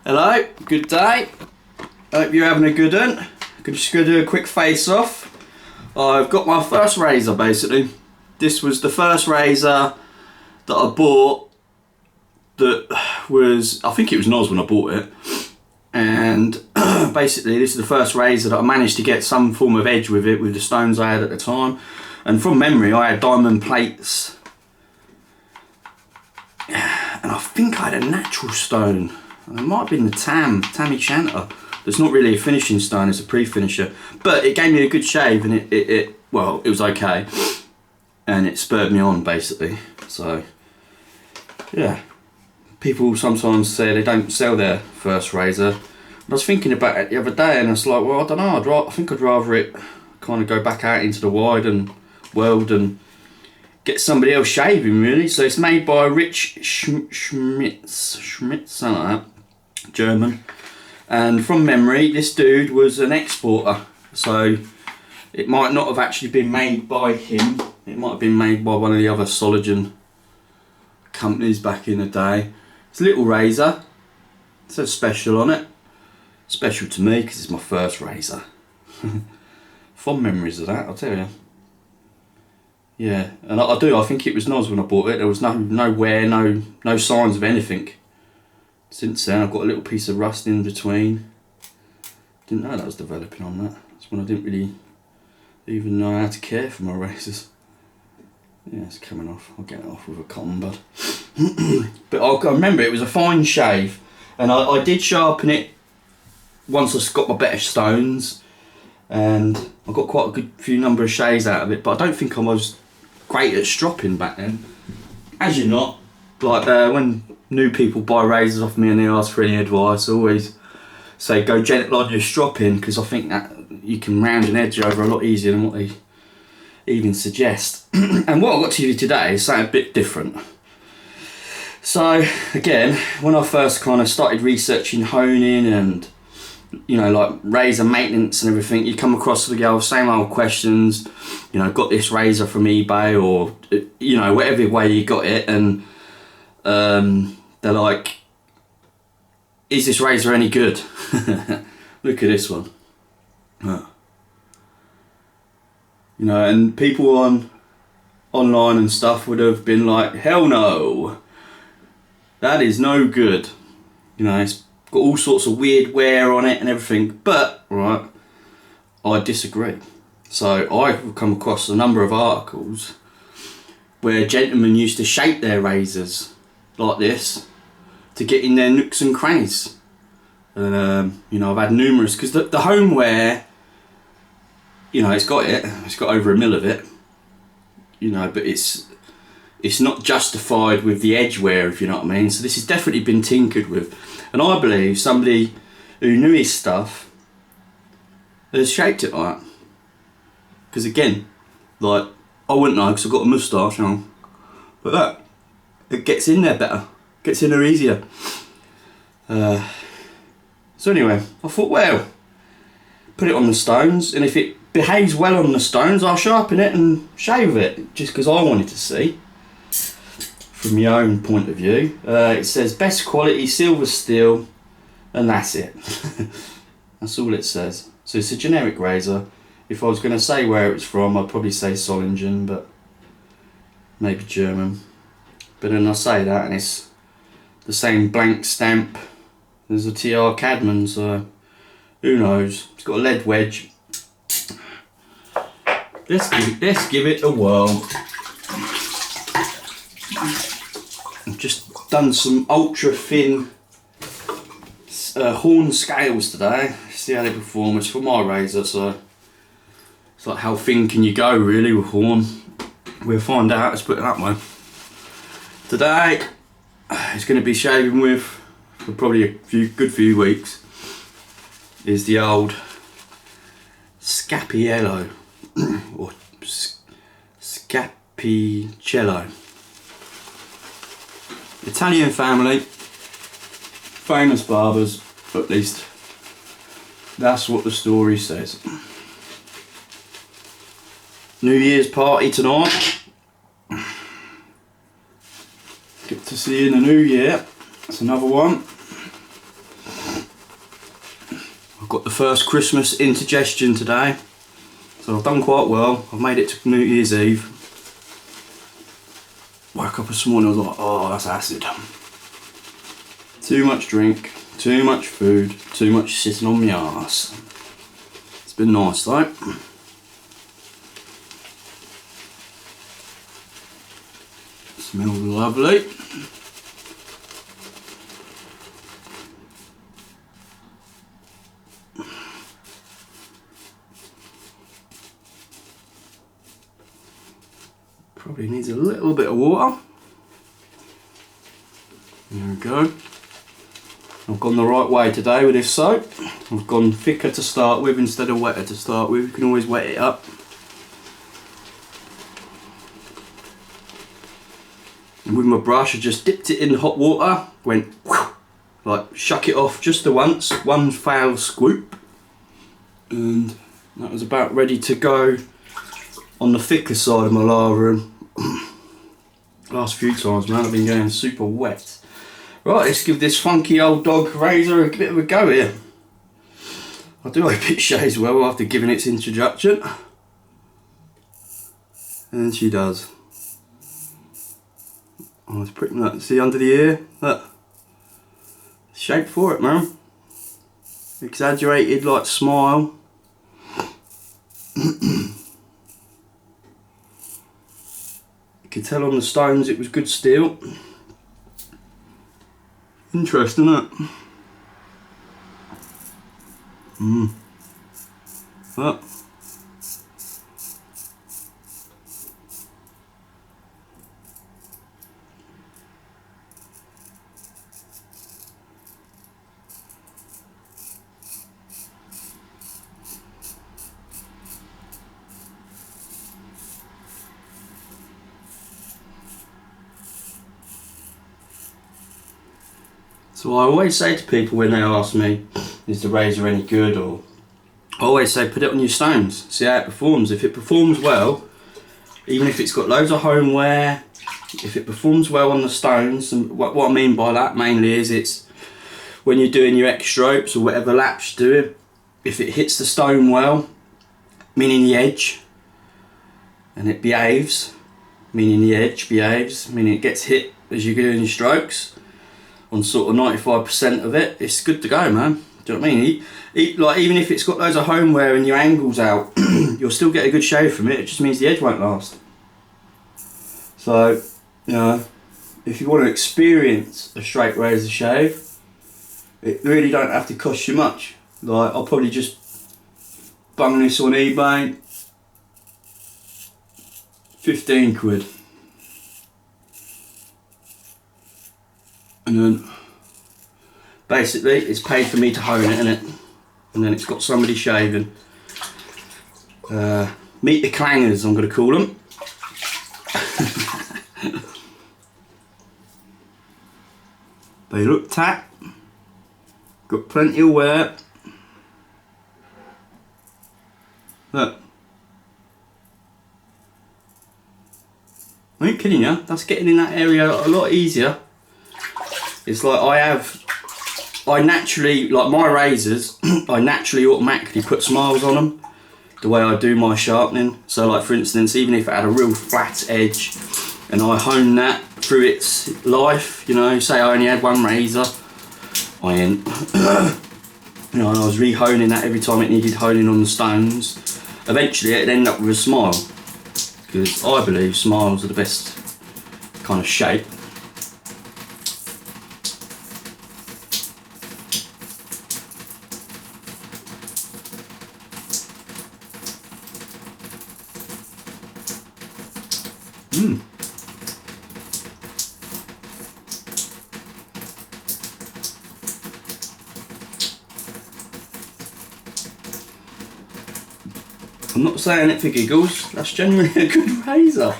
Hello, good day. Hope you're having a good one. I'm just going to do a quick face off. I've got my first razor basically. This was the first razor that I bought that was, I think it was Noz when I bought it. And basically this is the first razor that I managed to get some form of edge with it, with the stones I had at the time. And from memory I had diamond plates. And I think I had a natural stone. And it might have been the Tammy Chanter. It's not really a finishing stone, it's a pre-finisher. But it gave me a good shave and it was okay. And it spurred me on basically. So, yeah. People sometimes say they don't sell their first razor. I was thinking about it the other day and it's like, well, I don't know, I think I'd rather it kind of go back out into the wide and world and get somebody else shaving really. So it's made by Rich Schmitz, something like that, German. And from memory, this dude was an exporter. So it might not have actually been made by him. It might have been made by one of the other Solingen companies back in the day. It's a little razor. It says special on it. Special to me because it's my first razor. Fond memories of that, I'll tell you. Yeah, and I think it was Noz when I bought it. There was no wear, no signs of anything. Since then I've got a little piece of rust in between. Didn't know that was developing on that. That's when I didn't really even know how to care for my razors. Yeah, it's coming off. I'll get it off with a cotton bud. But I remember it was a fine shave, and I did sharpen it once I got my better stones, and I got quite a good few number of shaves out of it. But I don't think I was great at stropping back then. As you're not. Like when new people buy razors off me and they ask for any advice, I always say go gentle on your stropping, because I think that you can round an edge over a lot easier than what they even suggest. And what I got to you today is something a bit different. So again, when I first kind of started researching honing and, you know, like razor maintenance and everything, you come across the same old questions, you know, got this razor from eBay or, you know, whatever way you got it, and they're like, is this razor any good? Look at this one. You know, and people online and stuff would have been like, hell no, that is no good. You know, it's got all sorts of weird wear on it and everything. But, right, I disagree. So I've come across a number of articles where gentlemen used to shape their razors like this to get in their nooks and crannies. And you know, I've had numerous, because the homeware, you know, it's got over 1 mil of it, you know, but it's not justified with the edge wear, if you know what I mean. So this has definitely been tinkered with, and I believe somebody who knew his stuff has shaped it like that. Because again, like, I wouldn't know because I've got a moustache, you know, but that, it gets in there better, gets in there easier. So anyway, I thought, well, put it on the stones, and if it behaves well on the stones, I'll sharpen it and shave it, just because I wanted to see from my own point of view. It says best quality silver steel, and that's it. That's all it says. So it's a generic razor. If I was going to say where it was from, I'd probably say Solingen, but maybe German. But then I say that and it's the same blank stamp as a TR Cadman, so who knows. It's got a lead wedge. Let's give it a whirl. I've just done some ultra thin horn scales today. See how they perform. It's for my razor, so it's like, how thin can you go really with horn? We'll find out. Let's put it that way. Today it's going to be shaving with, for probably a good few weeks, is the old Scapiello or Scapicello. Italian family, famous barbers, at least that's what the story says. New Year's party tonight. Get to see you in the new year. That's another one. got the first Christmas indigestion today, so I've done quite well. I've made it to New Year's Eve. Woke up this morning, I was like, oh, that's acid. Too much drink, too much food, too much sitting on my arse. It's been nice though. Smells lovely. Probably needs a little bit of water. There we go. I've gone the right way today with this soap. I've gone thicker to start with instead of wetter to start with. You can always wet it up. And with my brush I just dipped it in hot water, went whoosh, like shuck it off just the once, one foul swoop, and that was about ready to go on the thicker side of my lava. And last few times, man, I've been going super wet. Right, let's give this funky old dog razor a bit of a go here. I do hope it shaves well after giving its introduction. And she does. Oh, it's pretty much, see under the ear? Look. Shape for it, man. Exaggerated like smile. You could tell on the stones it was good steel. Interesting, isn't it? Well. So I always say to people when they ask me, is the razor any good, or I always say put it on your stones, see how it performs. If it performs well, even if it's got loads of home wear, if it performs well on the stones, and what I mean by that mainly is it's when you're doing your X strokes or whatever laps you're doing, if it hits the stone well, meaning the edge, and it behaves, meaning the edge behaves, meaning it gets hit as you're doing your strokes, on sort of 95% of it, it's good to go, man. Do you know what I mean? Like, even if it's got loads of home wear and your angle's out, you'll still get a good shave from it. It just means the edge won't last. So, you know, if you want to experience a straight razor shave, it really don't have to cost you much. Like, I'll probably just bung this on eBay, 15 quid. And then basically it's paid for me to hone it, innit? And then it's got somebody shaving. Meet the clangers, I'm going to call them. They look tapped, got plenty of wear. Look. I ain't kidding you, that's getting in that area a lot easier. It's like I naturally, like my razors, I naturally automatically put smiles on them, the way I do my sharpening. So like for instance, even if it had a real flat edge and I hone that through its life, you know, say I only had one razor, I ain't, you know, and I was re-honing that every time it needed honing on the stones, eventually it'd end up with a smile, because I believe smiles are the best kind of shape. I'm not saying it for giggles, that's genuinely a good razor.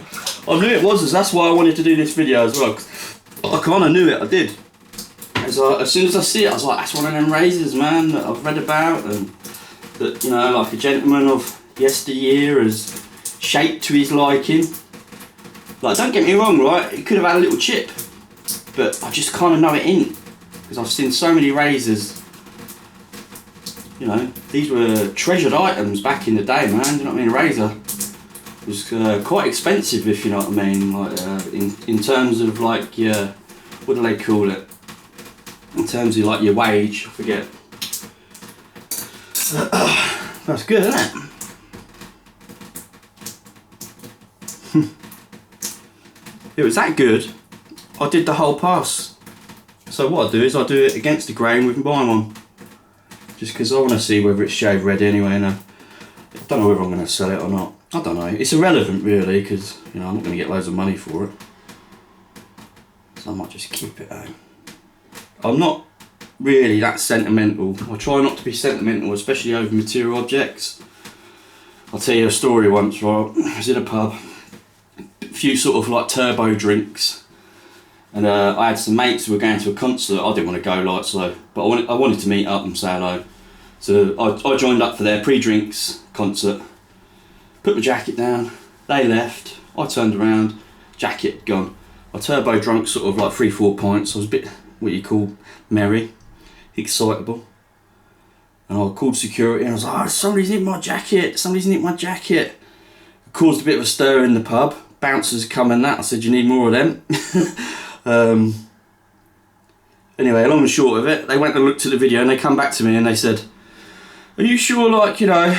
I knew it was, that's why I wanted to do this video as well. I kind of knew it, I did. As soon as I see it, I was like, that's one of them razors, man, that I've read about, and that, you know, like a gentleman of yesteryear has shaped to his liking. Like, don't get me wrong, right, it could have had a little chip, but I just kind of know it ain't, because I've seen so many razors you know, these were treasured items back in the day, man. Do you know what I mean? A razor was quite expensive, if you know what I mean. Like in terms of like your, what do they call it? In terms of like your wage, I forget. That's good, isn't it? It was that good. I did the whole pass. So what I do is I do it against the grain with my one. Just because I want to see whether it's shave ready anyway. And I don't know whether I'm going to sell it or not. I don't know. It's irrelevant really, because you know I'm not going to get loads of money for it. So I might just keep it home. I'm not really that sentimental. I try not to be sentimental, especially over material objects. I'll tell you a story once, right? I was in a pub, a few sort of like turbo drinks, and I had some mates who were going to a concert. I didn't want to go, like, so, but I wanted to meet up and say hello. So I joined up for their pre-drinks concert, put my jacket down, they left, I turned around, jacket gone. I turbo drunk sort of like 3-4 pints. I was a bit, what you call, merry, excitable. And I called security and I was like, oh, somebody's nicked my jacket, somebody's nicked my jacket. It caused a bit of a stir in the pub. Bouncers come and that. I said, you need more of them? Anyway, long and short of it, they went and looked at the video and they come back to me and they said, are you sure, like, you know,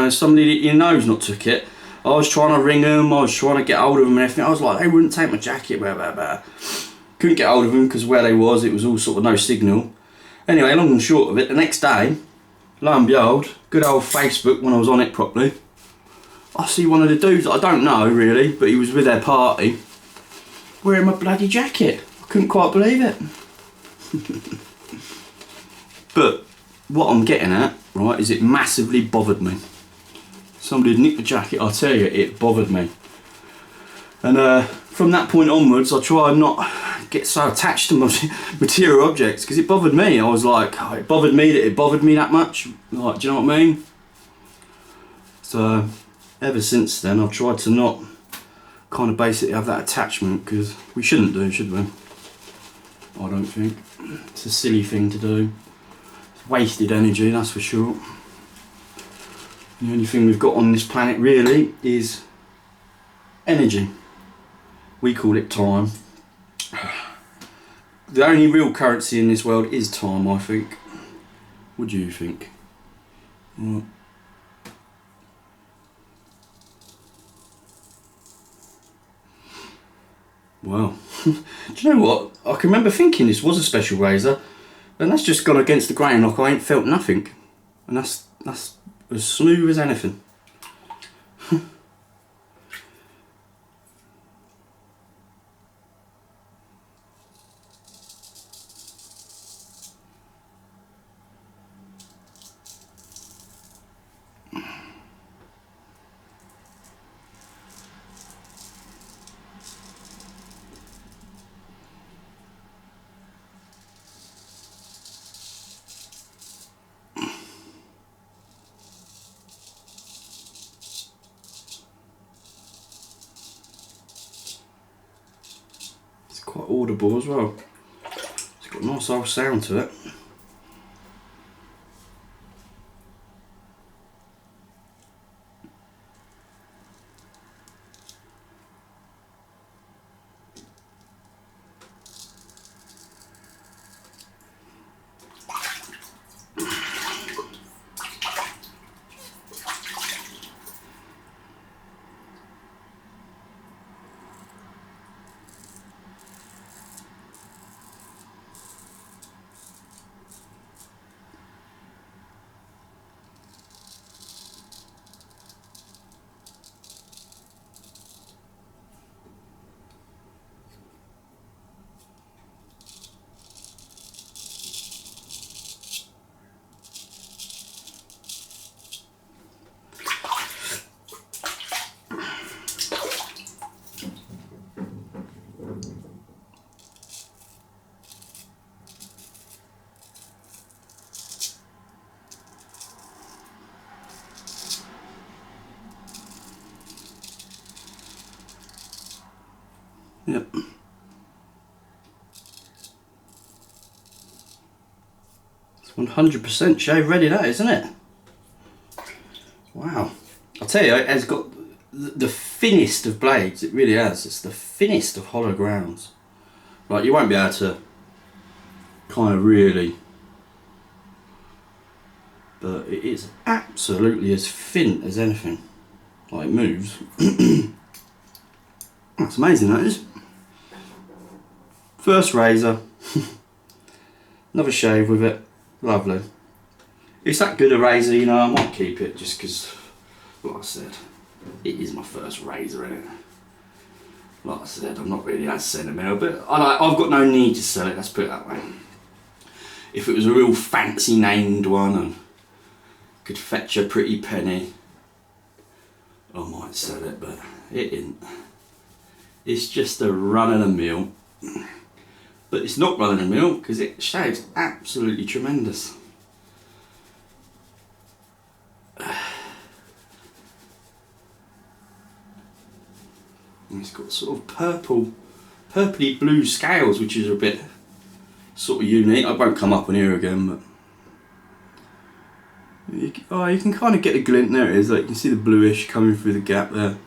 somebody that you know's not took it? I was trying to ring them, I was trying to get hold of them and everything. I was like, they wouldn't take my jacket, blah, blah, blah. Couldn't get hold of them because where they was, it was all sort of no signal. Anyway, long and short of it, the next day, lo and behold, good old Facebook, when I was on it properly, I see one of the dudes that I don't know really, but he was with their party, wearing my bloody jacket. I couldn't quite believe it. But what I'm getting at, right, is it massively bothered me. Somebody had nicked the jacket, I tell you, it bothered me. And from that point onwards, I try and not get so attached to my material objects, because it bothered me. I was like, oh, it bothered me that it bothered me that much. Like, do you know what I mean? So ever since then, I've tried to not kind of basically have that attachment, because we shouldn't do, should we? I don't think. It's a silly thing to do. It's wasted energy, that's for sure. The only thing we've got on this planet really is energy. We call it time. The only real currency in this world is time, I think. What do you think? Right. Well, do you know what? I can remember thinking this was a special razor, and that's just gone against the grain like I ain't felt nothing. And that's as smooth as anything. Quite audible as well. It's got a nice old sound to it. It's 100% shave ready, that, isn't it? Wow. I'll tell you, it has got the thinnest of blades. It really has. It's the thinnest of hollow grounds. Like, you won't be able to kind of really, but it is absolutely as thin as anything. Like, it moves. That's amazing, that is. First razor. Another shave with it. Lovely. It's that good a razor, you know, I might keep it just because, like I said, it is my first razor, innit? Like I said, I'm not really that sentimental, but I've got no need to sell it, let's put it that way. If it was a real fancy named one and could fetch a pretty penny, I might sell it, but it isn't. It's just a run of the mill. But it's not run of the mill because it shaves absolutely tremendous. And it's got sort of purpley blue scales, which is a bit sort of unique. I won't come up on here again, but you can kind of get a glint. There it is. Like, you can see the bluish coming through the gap there.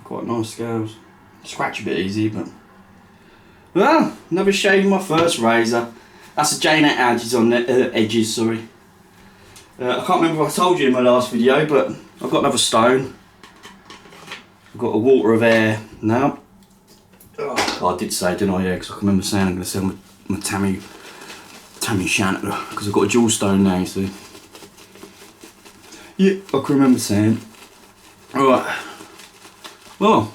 Quite nice scales. Scratch a bit easy, but well, another shave in my first razor. That's a J-net edges on the edges. Sorry. I can't remember if I told you in my last video, but I've got another stone. I've got a water of air now. Oh, I did say, didn't I? Yeah, because I can remember saying I'm going to sell my Tammy Shanter because I've got a jewel stone now, you see. Yeah, I can remember saying. Alright. Well,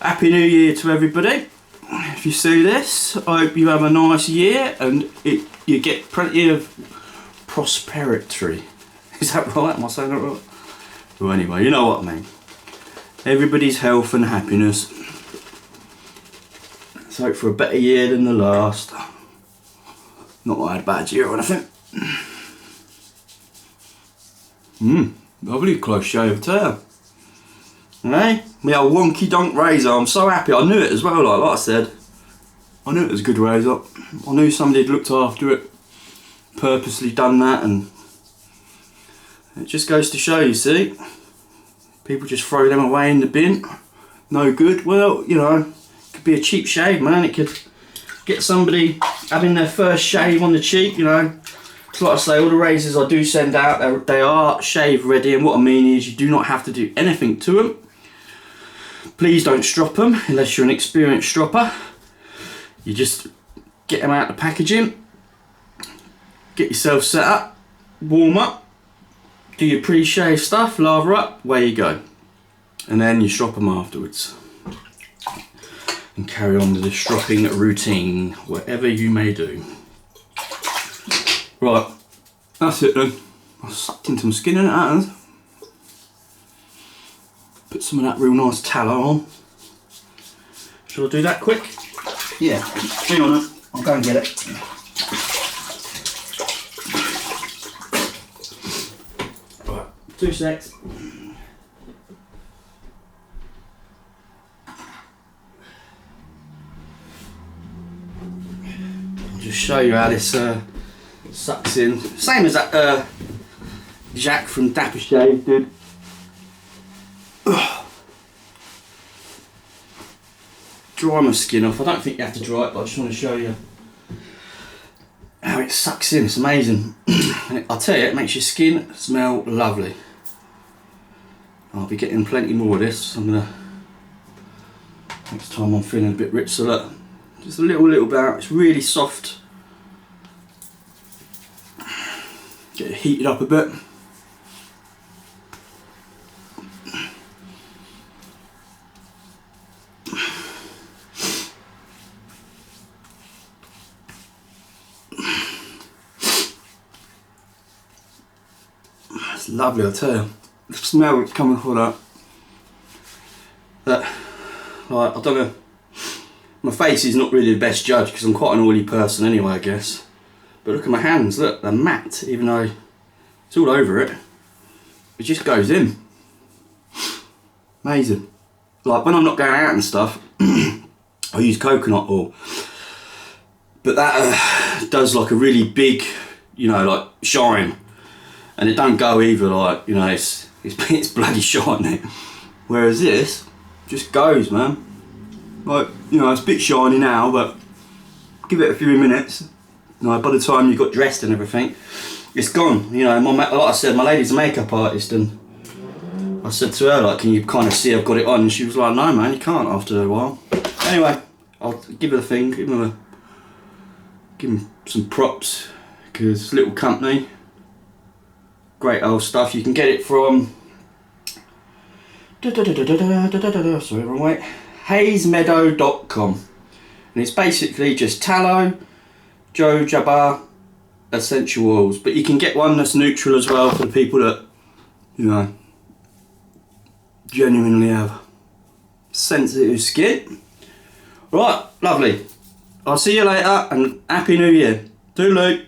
Happy New Year to everybody. If you see this, I hope you have a nice year and you get plenty of prosperity. Is that right? Am I saying that right? Well, anyway, you know what I mean. Everybody's health and happiness. Let's hope for a better year than the last. Not that I had a bad year or anything. Lovely close shave tail. Hey, my old wonky donk razor. I'm so happy. I knew it as well. Like I said, I knew it was a good razor. I knew somebody had looked after it, purposely done that, and it just goes to show, you see, people just throw them away in the bin. No good. Well, you know, it could be a cheap shave, man. It could get somebody having their first shave on the cheap, you know. So like I say, all the razors I do send out, they are shave ready, and what I mean is you do not have to do anything to them. Please don't strop them unless you're an experienced stropper. You just get them out of the packaging, get yourself set up, warm up, do your pre-shave stuff, lather up, away you go. And then you strop them afterwards. And carry on with the stropping routine, whatever you may do. Right, that's it then. I sucked in some skin in it, and put some of that real nice tallow on. Shall I do that quick? Yeah, hang on, I'll go and get it. Right, 2 secs. I'll just show you how this sucks in. Same as that Jack from Dapper Shave did. Dry my skin off. I don't think you have to dry it, but I just want to show you how it sucks in. It's amazing. And I'll tell you, it makes your skin smell lovely. I'll be getting plenty more of this. I'm gonna, next time I'm feeling a bit rich, so look, just a little bit out. It's really soft. Get it heated up a bit. It's lovely, I tell you. The smell that's coming from that, like, I don't know. My face is not really the best judge because I'm quite an oily person anyway, I guess. But look at my hands, look, they're matte, even though it's all over it. It just goes in. Amazing. Like, when I'm not going out and stuff, I use coconut oil. But that does like a really big you know, like shine, and it don't go either. Like, you know, it's bloody shiny. Whereas this just goes, man. Like, you know, it's a bit shiny now, but give it a few minutes. You know, by the time you got dressed and everything, it's gone. You know, like I said, my lady's a makeup artist, and I said to her, like, can you kind of see I've got it on? And she was like, no, man, you can't after a while. Anyway, I'll give her the thing, give him some props, because little company, great old stuff. You can get it from sorry, wrong way. Hayesmeadow.com, and it's basically just tallow, jojoba, essential oils. But you can get one that's neutral as well for the people that, you know, genuinely have sensitive skin. Right, lovely. I'll see you later, and Happy New Year. Toodaloo.